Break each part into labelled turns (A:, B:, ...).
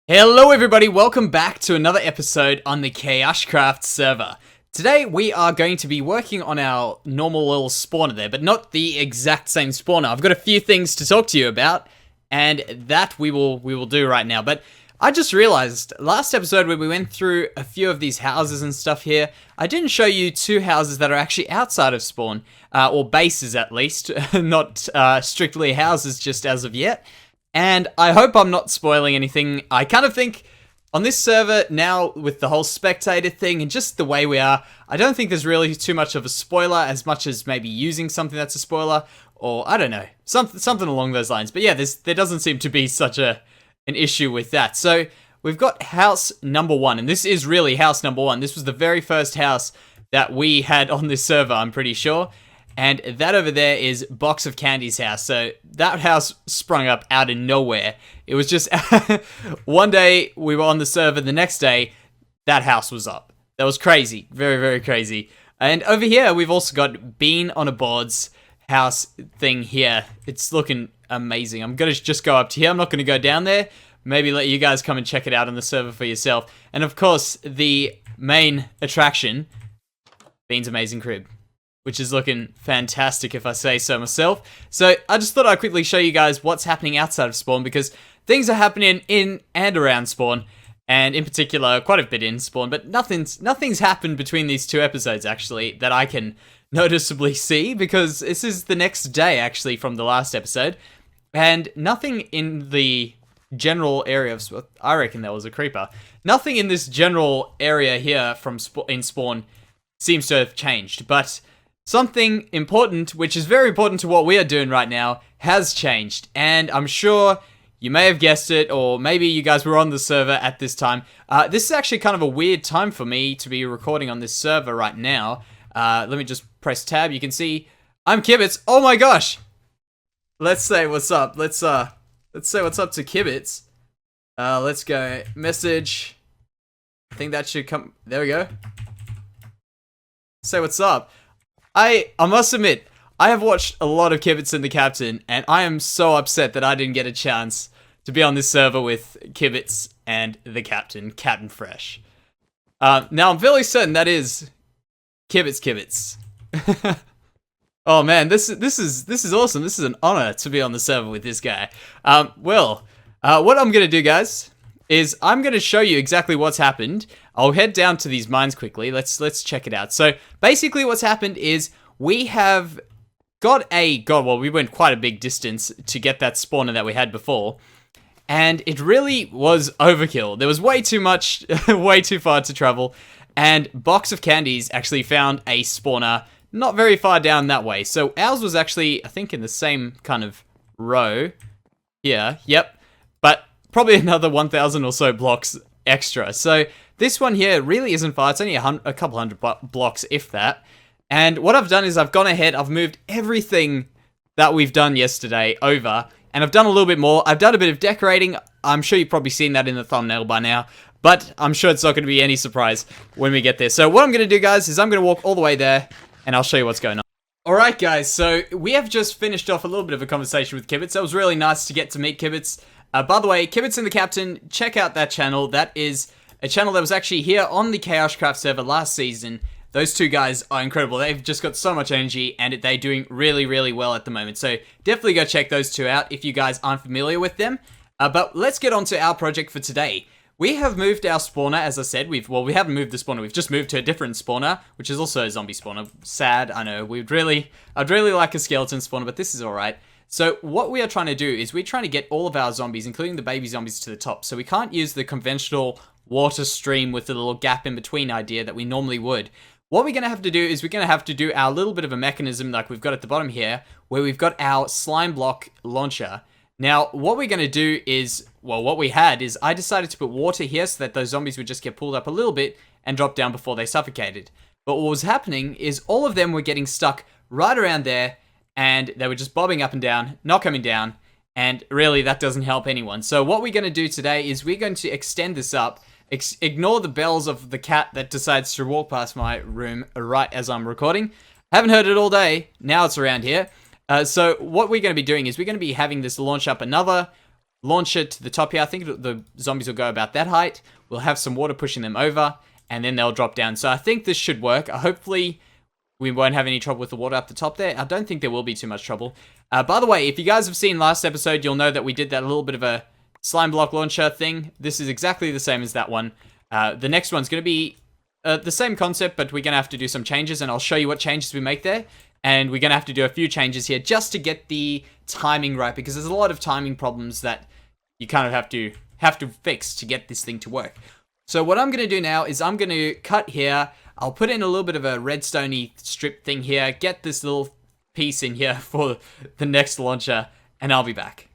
A: Hello everybody, welcome back to another episode on the KaoshKraft server. Today we are going to be working on our normal little spawner there, but not the exact same spawner. I've got a few things to talk to you about, and that we will do right now. But I just realized, last episode when we went through a few of these houses and stuff here, I didn't show you two houses that are actually outside of spawn, or bases at least, not strictly houses just as of yet. And I hope I'm not spoiling anything. I kind of think on this server now with the whole spectator thing and just the way we are, I don't think there's really too much of a spoiler as much as maybe using something that's a spoiler, or I don't know, something along those lines. But yeah, there doesn't seem to be such an issue with that. So we've got house number 1, and this is really house number 1. This was the very first house that we had on this server, I'm pretty sure. And that over there is Box of Candy's house. So that house sprung up out of nowhere. It was just one day we were on the server, the next day that house was up. That was crazy. Very, very crazy. And over here we've also got Bean on a Board's house thing here. It's looking amazing. I'm going to just go up to here. I'm not going to go down there. Maybe let you guys come and check it out on the server for yourself. And of course, the main attraction, Bean's amazing crib, which is looking fantastic if I say so myself. So I just thought I'd quickly show you guys what's happening outside of spawn, because things are happening in and around spawn, and in particular quite a bit in spawn, but nothing's happened between these two episodes actually that I can noticeably see, because this is the next day actually from the last episode, and nothing in the general area of I reckon there was a creeper. Nothing in this general area here from in spawn seems to have changed, but something important, which is very important to what we are doing right now, has changed. And I'm sure you may have guessed it, or maybe you guys were on the server at this time. This is actually kind of a weird time for me to be recording on this server right now. Let me just press tab. You can see I'm Kibitz. Oh my gosh! Let's say what's up. Let's say what's up to Kibitz. Let's go message. I think that should come. There we go. Say what's up. I must admit, I have watched a lot of Kibitz and the Captain, and I am so upset that I didn't get a chance to be on this server with Kibitz and the Captain, Captain Fresh. Now I'm fairly certain that is Kibitz. Oh man, this is awesome. This is an honor to be on the server with this guy. What I'm gonna do, guys, is I'm gonna show you exactly what's happened. I'll head down to these mines quickly. Let's check it out. So basically what's happened is we have got well, we went quite a big distance to get that spawner that we had before, and it really was overkill. There was way too much, way too far to travel, and Box of Candies actually found a spawner not very far down that way. So ours was actually, I think, in the same kind of row here. Yep. But probably another 1,000 or so blocks extra. So this one here really isn't far. It's only a couple hundred blocks, if that. And what I've done is I've gone ahead, I've moved everything that we've done yesterday over, and I've done a little bit more. I've done a bit of decorating. I'm sure you've probably seen that in the thumbnail by now, but I'm sure it's not going to be any surprise when we get there. So what I'm going to do, guys, is I'm going to walk all the way there, and I'll show you what's going on. Alright, guys, so we have just finished off a little bit of a conversation with Kibitz. That was really nice to get to meet Kibitz. By the way, Kibitz and the Captain, check out that channel. That is a channel that was actually here on the KaoshKraft server last season. Those two guys are incredible. They've just got so much energy, and they're doing really, really well at the moment. So definitely go check those two out if you guys aren't familiar with them. But let's get on to our project for today. We have moved our spawner, as I said. We haven't moved the spawner. We've just moved to a different spawner, which is also a zombie spawner. Sad, I know. I'd really like a skeleton spawner, but this is alright. So what we are trying to do is we're trying to get all of our zombies, including the baby zombies, to the top. So we can't use the conventional water stream with the little gap in between idea that we normally would. What we're going to have to do is we're going to have to do our little bit of a mechanism like we've got at the bottom here, where we've got our slime block launcher. Now, what we're going to do is, well, what we had is I decided to put water here so that those zombies would just get pulled up a little bit and drop down before they suffocated. But what was happening is all of them were getting stuck right around there, and they were just bobbing up and down, not coming down, and really that doesn't help anyone. So what we're going to do today is we're going to extend this up, ignore the bells of the cat that decides to walk past my room right as I'm recording. I haven't heard it all day, now it's around here. So what we're going to be doing is we're going to be having this launch up another launch it to the top here. I think the zombies will go about that height. We'll have some water pushing them over, and then they'll drop down. So I think this should work. Hopefully, we won't have any trouble with the water up the top there. I don't think there will be too much trouble. By the way, if you guys have seen last episode, you'll know that we did that little bit of a slime block launcher thing. This is exactly the same as that one. The next one's going to be the same concept, but we're going to have to do some changes, and I'll show you what changes we make there. And we're going to have to do a few changes here just to get the timing right, because there's a lot of timing problems that you kind of have to fix to get this thing to work. So what I'm going to do now is I'm going to cut here. I'll put in a little bit of a redstone-y strip thing here, get this little piece in here for the next launcher, and I'll be back.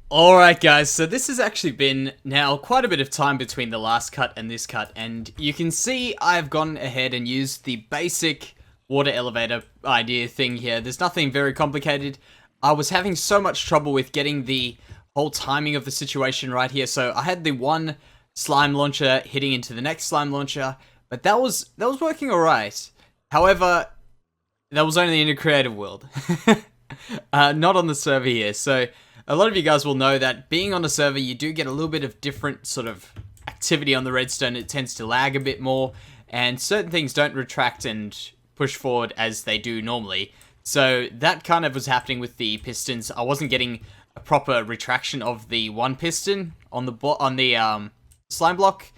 A: Alright guys, so this has actually been now quite a bit of time between the last cut and this cut, and you can see I've gone ahead and used the basic water elevator idea thing here. There's nothing very complicated. I was having so much trouble with getting the whole timing of the situation right here, so I had the one slime launcher hitting into the next slime launcher, but that was working alright. However, that was only in a creative world, not on the server here, so a lot of you guys will know that being on a server, you do get a little bit of different sort of activity on the redstone. It tends to lag a bit more, and certain things don't retract and push forward as they do normally. So that kind of was happening with the pistons. I wasn't getting a proper retraction of the one piston on the slime block.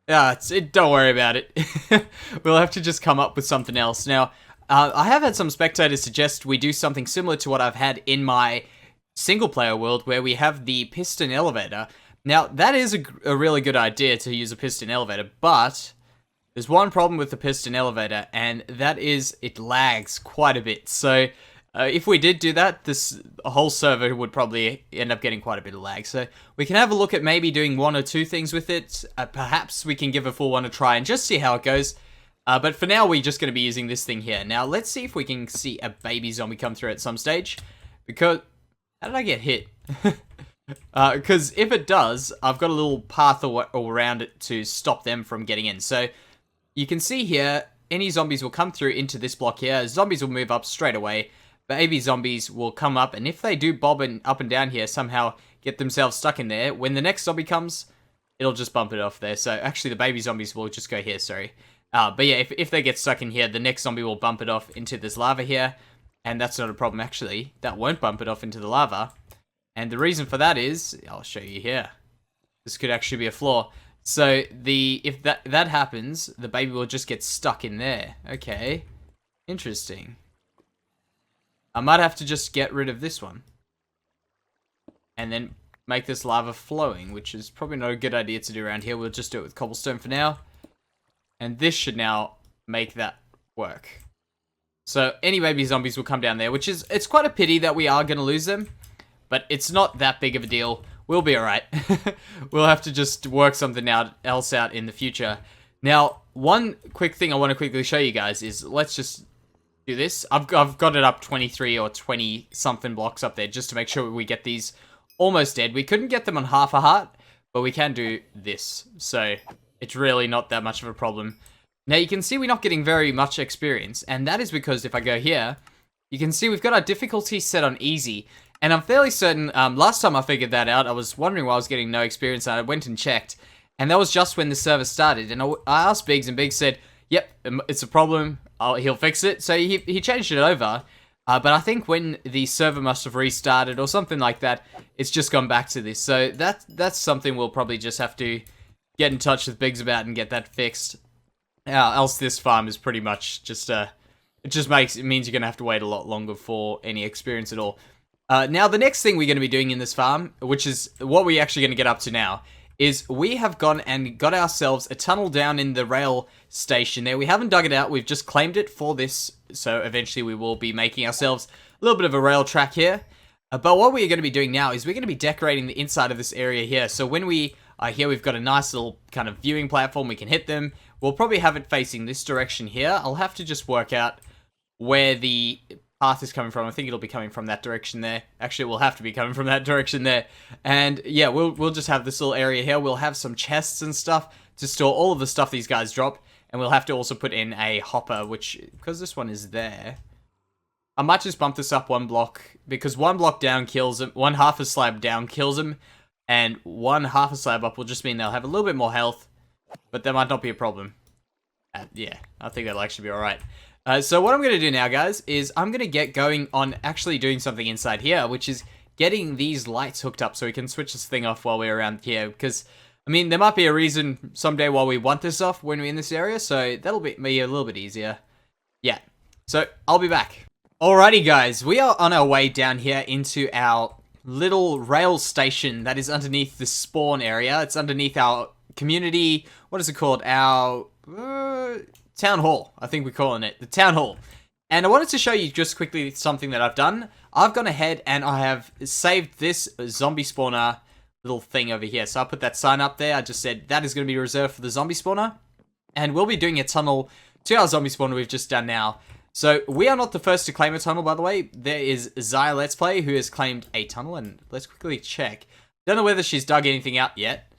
A: Don't worry about it. We'll have to just come up with something else. Now, I have had some spectators suggest we do something similar to what I've had in my single player world, where we have the piston elevator. Now that is a really good idea to use a piston elevator, but there's one problem with the piston elevator, and that is it lags quite a bit. So if we did do that, this whole server would probably end up getting quite a bit of lag. So we can have a look at maybe doing one or two things with it. Perhaps we can give a full one a try and just see how it goes. But for now, we're just going to be using this thing here. Now let's see if we can see a baby zombie come through at some stage, because how did I get hit? Because if it does, I've got a little path around it to stop them from getting in. So you can see here, any zombies will come through into this block here. Zombies will move up straight away. Baby zombies will come up, and if they do bob up and down here, somehow get themselves stuck in there, when the next zombie comes, it'll just bump it off there. So actually the baby zombies will just go here, sorry. But yeah, if they get stuck in here, the next zombie will bump it off into this lava here. And that's not a problem, actually. That won't bump it off into the lava. And the reason for that is, I'll show you here. This could actually be a flaw. So if that happens, the baby will just get stuck in there. Okay. Interesting. I might have to just get rid of this one. And then make this lava flowing, which is probably not a good idea to do around here. We'll just do it with cobblestone for now. And this should now make that work. So any baby zombies will come down there, which is, it's quite a pity that we are going to lose them, but it's not that big of a deal. We'll be alright. We'll have to just work something else out in the future. Now, one quick thing I want to quickly show you guys is, let's just do this. I've got it up 23 or 20 something blocks up there just to make sure we get these almost dead. We couldn't get them on half a heart, but we can do this. So it's really not that much of a problem. Now you can see we're not getting very much experience, and that is because if I go here, you can see we've got our difficulty set on easy, and I'm fairly certain, last time I figured that out, I was wondering why I was getting no experience, and I went and checked, and that was just when the server started, and I asked Biggs, and Biggs said, yep, it's a problem, he'll fix it, so he changed it over, but I think when the server must have restarted or something like that, it's just gone back to this, so that's something we'll probably just have to get in touch with Biggs about and get that fixed. Else this farm is pretty much just, it means you're going to have to wait a lot longer for any experience at all. Now, the next thing we're going to be doing in this farm, which is what we're actually going to get up to now, is we have gone and got ourselves a tunnel down in the rail station there. We haven't dug it out, we've just claimed it for this, so eventually we will be making ourselves a little bit of a rail track here. But what we're going to be doing now is we're going to be decorating the inside of this area here. So when we are here, we've got a nice little kind of viewing platform, we can hit them. We'll probably have it facing this direction here. I'll have to just work out where the path is coming from. I think it'll be coming from that direction there. Actually, it will have to be coming from that direction there. And yeah, we'll just have this little area here. We'll have some chests and stuff to store all of the stuff these guys drop. And we'll have to also put in a hopper, which, because this one is there, I might just bump this up 1 block, because 1 block down kills them, 1 half a slab down kills them, and 1 half a slab up will just mean they'll have a little bit more health, but that might not be a problem. Yeah, I think that'll actually be alright. So what I'm going to do now, guys, is I'm going to get going on actually doing something inside here, which is getting these lights hooked up so we can switch this thing off while we're around here, because, I mean, there might be a reason someday why we want this off when we're in this area, so that'll be a little bit easier. Yeah, so I'll be back. Alrighty, guys, we are on our way down here into our little rail station that is underneath the spawn area. It's underneath our community, what is it called? Our town hall, I think we're calling it. The town hall. And I wanted to show you just quickly something that I've done. I've gone ahead and I have saved this zombie spawner little thing over here. So I put that sign up there. I just said that is going to be reserved for the zombie spawner. And we'll be doing a tunnel to our zombie spawner we've just done now. So we are not the first to claim a tunnel, by the way. There is Zaya Let's Play who has claimed a tunnel. And let's quickly check. Don't know whether she's dug anything out yet.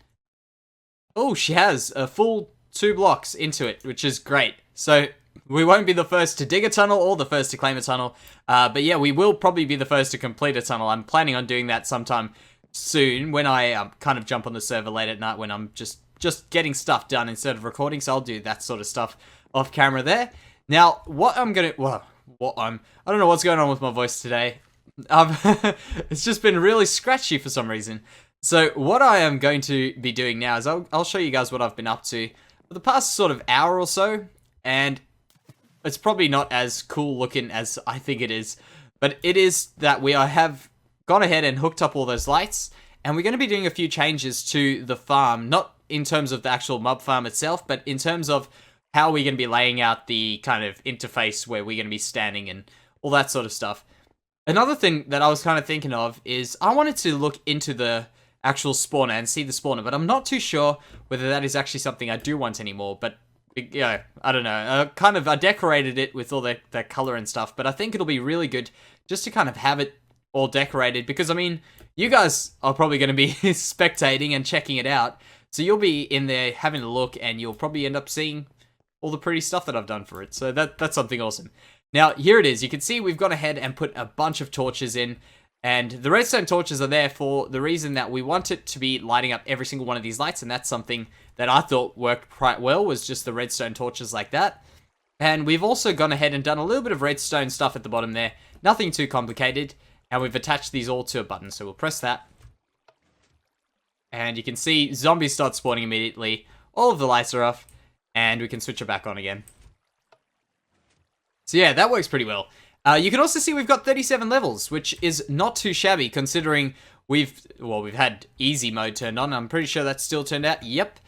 A: Oh, she has a full 2 blocks into it, which is great. So we won't be the first to dig a tunnel or the first to claim a tunnel. But yeah, we will probably be the first to complete a tunnel. I'm planning on doing that sometime soon when I kind of jump on the server late at night when I'm just getting stuff done instead of recording. So I'll do that sort of stuff off camera there. Now, I don't know what's going on with my voice today. It's just been really scratchy for some reason. So what I am going to be doing now is I'll show you guys what I've been up to for the past sort of hour or so. And it's probably not as cool looking as I think it is. But it is that we have gone ahead and hooked up all those lights. And we're going to be doing a few changes to the farm. Not in terms of the actual mob farm itself, but in terms of how we're going to be laying out the kind of interface where we're going to be standing and all that sort of stuff. Another thing that I was kind of thinking of is I wanted to look into the actual spawner and see the spawner, but I'm not too sure whether that is actually something I do want anymore. But yeah, I don't know. I decorated it with all that color and stuff, but I think it'll be really good just to kind of have it all decorated, because I mean, you guys are probably going to be spectating and checking it out, so you'll be in there having a look, and you'll probably end up seeing all the pretty stuff that I've done for it. So that's something awesome. Now, here it is. You can see we've gone ahead and put a bunch of torches in. And the redstone torches are there for the reason that we want it to be lighting up every single one of these lights. And that's something that I thought worked quite well, was just the redstone torches like that. And we've also gone ahead and done a little bit of redstone stuff at the bottom there. Nothing too complicated. And we've attached these all to a button. So we'll press that. And you can see zombies start spawning immediately. All of the lights are off. And we can switch it back on again. So yeah, that works pretty well. You can also see we've got 37 levels, which is not too shabby considering we've had easy mode turned on. I'm pretty sure that's still turned out. Yep.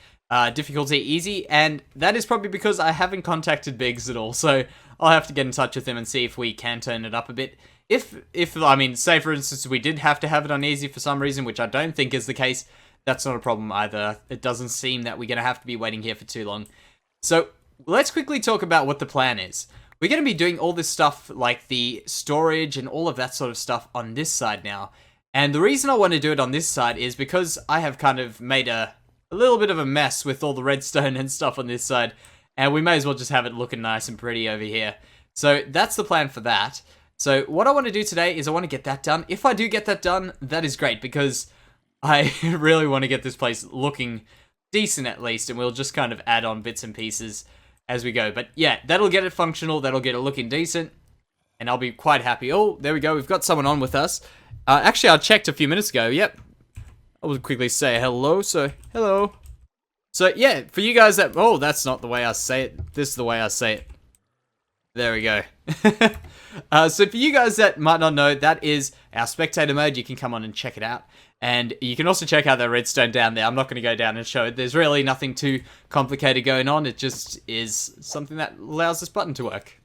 A: Difficulty easy, and that is probably because I haven't contacted Biggs at all, so I'll have to get in touch with him and see if we can turn it up a bit. If I mean, say for instance, we did have to have it on easy for some reason, which I don't think is the case, that's not a problem either. It doesn't seem that we're going to have to be waiting here for too long. So, let's quickly talk about what the plan is. We're going to be doing all this stuff, like the storage and all of that sort of stuff on this side now. And the reason I want to do it on this side is because I have kind of made a little bit of a mess with all the redstone and stuff on this side. And we may as well just have it looking nice and pretty over here. So that's the plan for that. So what I want to do today is I want to get that done. If I do get that done, that is great, because I really want to get this place looking decent at least. And we'll just kind of add on bits and pieces as we go. But yeah, that'll get it functional, that'll get it looking decent, and I'll be quite happy. Oh, there we go, we've got someone on with us. Actually, I checked a few minutes ago, yep. I will quickly say hello, so hello. So yeah, for you guys that, oh, that's not the way I say it, this is the way I say it. There we go. So for you guys that might not know, that is our spectator mode. You can come on and check it out. And you can also check out the redstone down there. I'm not going to go down and show it. There's really nothing too complicated going on. It just is something that allows this button to work.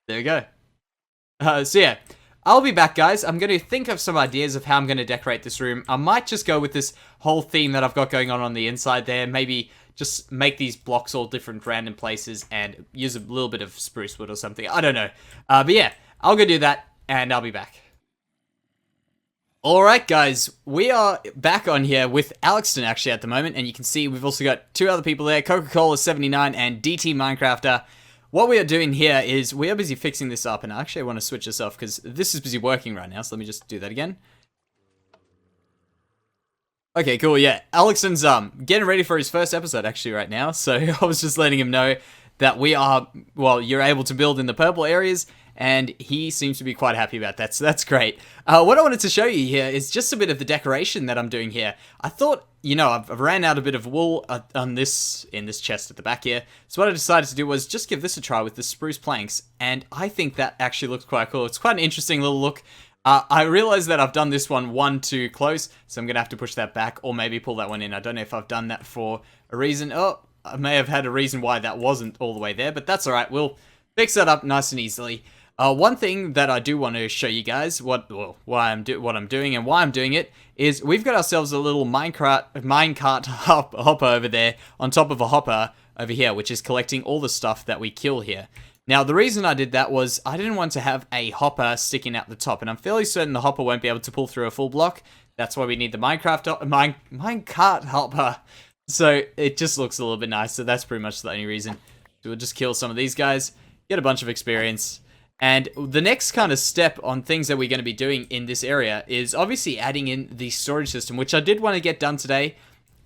A: There we go. So yeah, I'll be back, guys. I'm going to think of some ideas of how I'm going to decorate this room. I might just go with this whole theme that I've got going on the inside there. Maybe just make these blocks all different random places and use a little bit of spruce wood or something. I don't know. But yeah, I'll go do that and I'll be back. Alright guys, we are back on here with Alexton actually at the moment, and you can see we've also got two other people there, Coca-Cola 79 and DT Minecrafter. what we are doing here is we are busy fixing this up, and I actually want to switch this off because this is busy working right now, so let me just do that again. Okay, cool, yeah. Alexon's getting ready for his first episode actually right now, so I was just letting him know that we are, well, you're able to build in the purple areas, and he seems to be quite happy about that, so that's great. What I wanted to show you here is just a bit of the decoration that I'm doing here. I thought, you know, I've ran out a bit of wool in this chest at the back here, so what I decided to do was just give this a try with the spruce planks, and I think that actually looks quite cool. It's quite an interesting little look. I realize that I've done this one too close, so I'm going to have to push that back, or maybe pull that one in. I don't know if I've done that for a reason. Oh, I may have had a reason why that wasn't all the way there, but that's alright. We'll fix that up nice and easily. One thing that I do want to show you guys, what I'm doing and why I'm doing it, is we've got ourselves a little minecart hopper over there, on top of a hopper over here, which is collecting all the stuff that we kill here. Now, the reason I did that was I didn't want to have a hopper sticking out the top, and I'm fairly certain the hopper won't be able to pull through a full block. That's why we need the minecart hopper. So it just looks a little bit nice, so that's pretty much the only reason. So we'll just kill some of these guys, get a bunch of experience. And the next kind of step on things that we're going to be doing in this area is obviously adding in the storage system, which I did want to get done today,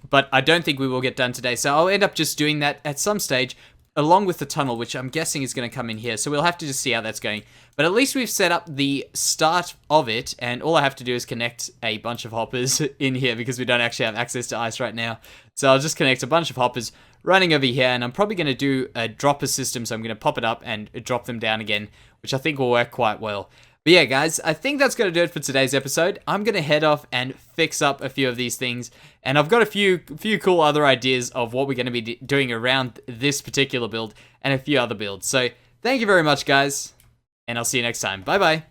A: but I don't think we will get done today. So I'll end up just doing that at some stage, along with the tunnel, which I'm guessing is going to come in here. So we'll have to just see how that's going. But at least we've set up the start of it, and all I have to do is connect a bunch of hoppers in here because we don't actually have access to ice right now. So I'll just connect a bunch of hoppers running over here, and I'm probably going to do a dropper system, so I'm going to pop it up and drop them down again, which I think will work quite well. But yeah, guys, I think that's going to do it for today's episode. I'm going to head off and fix up a few of these things, and I've got a few cool other ideas of what we're going to be doing around this particular build and a few other builds. So thank you very much, guys, and I'll see you next time. Bye-bye.